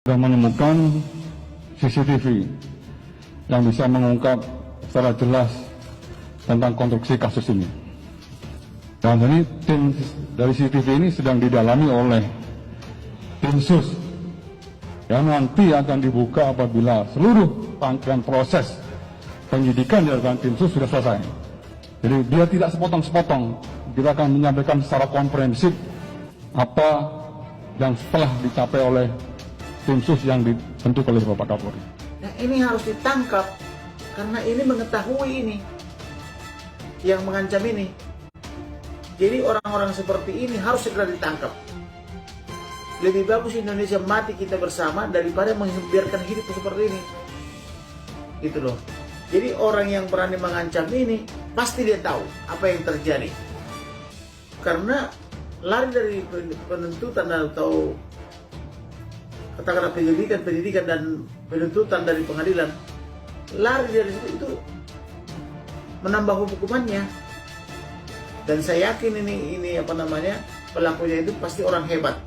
sudah menemukan CCTV yang bisa mengungkap secara jelas tentang konstruksi kasus ini. Dan ini tim dari CCTV ini sedang didalami oleh tim sus yang nanti akan dibuka apabila seluruh rangkaian proses penyidikan dilakukan tim sus sudah selesai. Jadi dia tidak sepotong-sepotong, kita akan menyampaikan secara komprehensif apa yang telah dicapai oleh tim sus yang dibentuk oleh Bapak Kapolri. Nah, ini harus ditangkap karena ini mengetahui ini yang mengancam ini. Jadi orang-orang seperti ini harus segera ditangkap. Lebih bagus Indonesia mati kita bersama daripada membiarkan hidup seperti ini. Gitu loh. Jadi orang yang berani mengancam ini pasti dia tahu apa yang terjadi. Karena lari dari penuntutan atau katakanlah penyidikan dan penuntutan dari pengadilan, lari dari situ itu menambah hukumannya. Dan saya yakin ini pelakunya itu pasti orang hebat.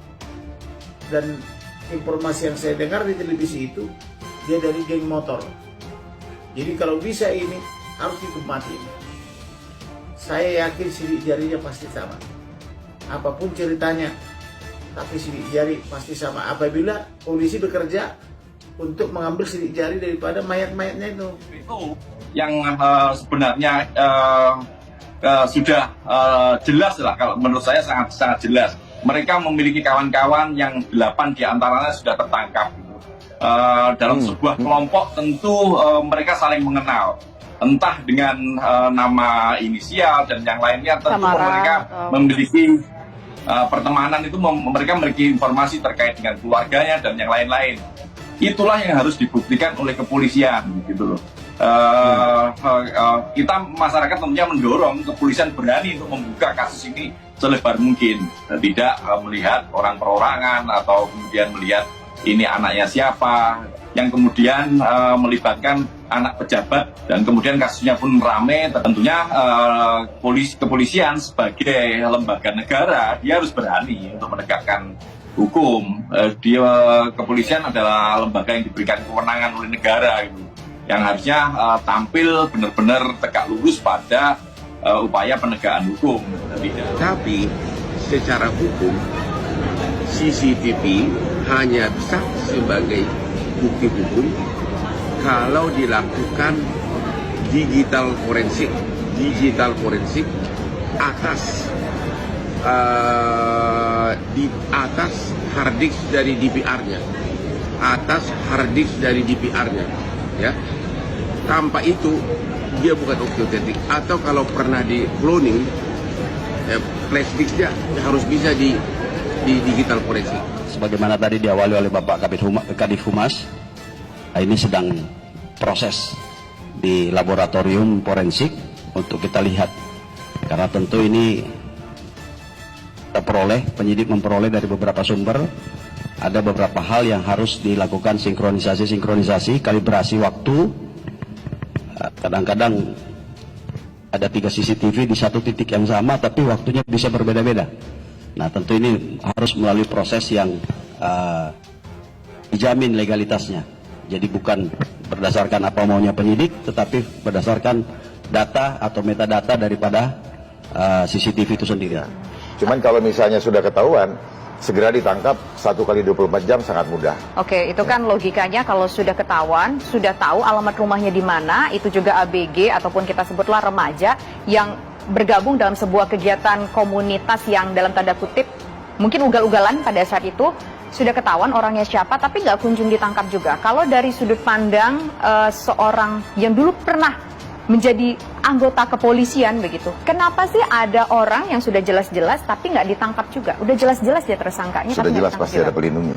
Dan informasi yang saya dengar di televisi itu dia dari geng motor. Jadi kalau bisa ini harus dihukum mati. Saya yakin sidik jarinya pasti sama. Apapun ceritanya, tapi sidik jari pasti sama. Apabila polisi bekerja untuk mengambil sidik jari daripada mayat-mayatnya itu. Itu yang sebenarnya sudah jelas lah, kalau menurut saya sangat jelas. Mereka memiliki kawan-kawan yang 8 diantaranya sudah tertangkap. Dalam sebuah kelompok tentu mereka saling mengenal. Entah dengan nama inisial dan yang lainnya, tentu mereka memiliki pertemanan itu, mereka memiliki informasi terkait dengan keluarganya dan yang lain-lain. Itulah yang harus dibuktikan oleh kepolisian, gitu loh. Kita masyarakat tentunya mendorong kepolisian berani untuk membuka kasus ini selebar mungkin, tidak melihat orang perorangan atau kemudian melihat ini anaknya siapa, yang kemudian melibatkan anak pejabat dan kemudian kasusnya pun rame. Tentunya kepolisian sebagai lembaga negara dia harus berani untuk menegakkan hukum. Kepolisian adalah lembaga yang diberikan kewenangan oleh negara gitu, yang harusnya tampil benar-benar tegak lurus pada upaya penegakan hukum. Tapi secara hukum CCTV hanya bisa sebagai bukti hukum kalau dilakukan digital forensik atas di atas hard disk dari DPR-nya, ya. Tanpa itu dia bukan otentik. Atau kalau pernah di cloning, flash disknya harus bisa di digital forensik. Sebagaimana tadi diawali oleh Bapak Kadif Humas, ini sedang proses di laboratorium forensik untuk kita lihat. Karena tentu ini penyidik memperoleh dari beberapa sumber, ada beberapa hal yang harus dilakukan sinkronisasi, kalibrasi waktu. Kadang-kadang ada 3 CCTV di satu titik yang sama, tapi waktunya bisa berbeda-beda. Nah, tentu ini harus melalui proses yang dijamin legalitasnya. Jadi bukan berdasarkan apa maunya penyidik, tetapi berdasarkan data atau metadata daripada CCTV itu sendiri. Cuman kalau misalnya sudah ketahuan, segera ditangkap 1 kali 24 jam sangat mudah. Oke, itu kan logikanya kalau sudah ketahuan, sudah tahu alamat rumahnya di mana, itu juga ABG ataupun kita sebutlah remaja yang bergabung dalam sebuah kegiatan komunitas yang dalam tanda kutip mungkin ugal-ugalan pada saat itu, sudah ketahuan orangnya siapa tapi nggak kunjung ditangkap juga. Kalau dari sudut pandang seorang yang dulu pernah menjadi anggota kepolisian begitu, kenapa sih ada orang yang sudah jelas-jelas tapi nggak ditangkap juga? Udah jelas-jelas dia tersangkanya sudah tapi jelas pasti ada pelindungnya.